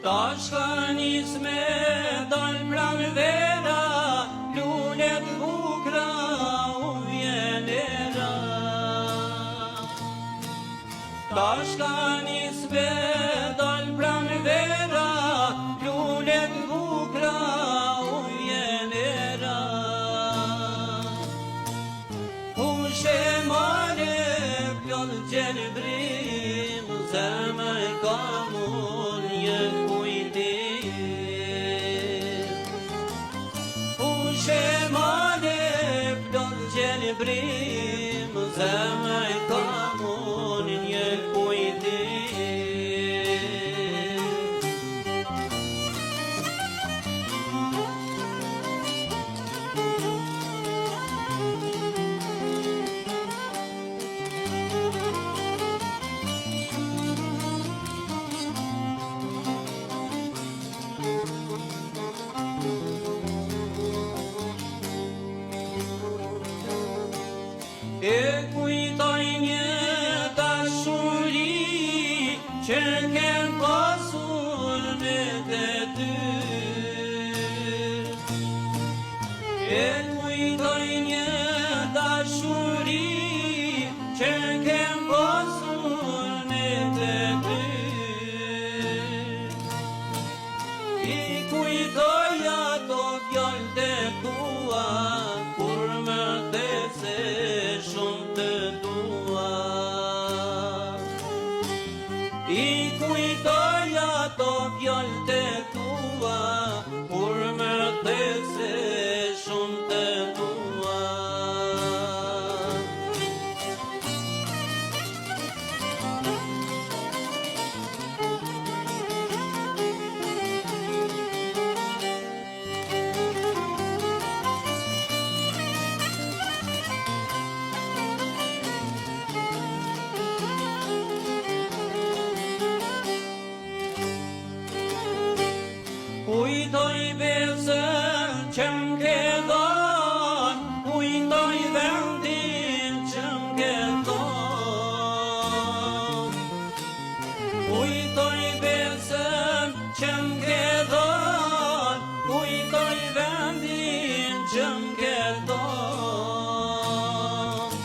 Tash ka nis me dal pran vera, lulet bukra u vjen era. Tash ka nis me dal pran vera, lulet bukra u vjen era. Kushe male pjon gjelbrim, zemër ka mun një Brim, zemër ka mun një kujtim. E kujtoj një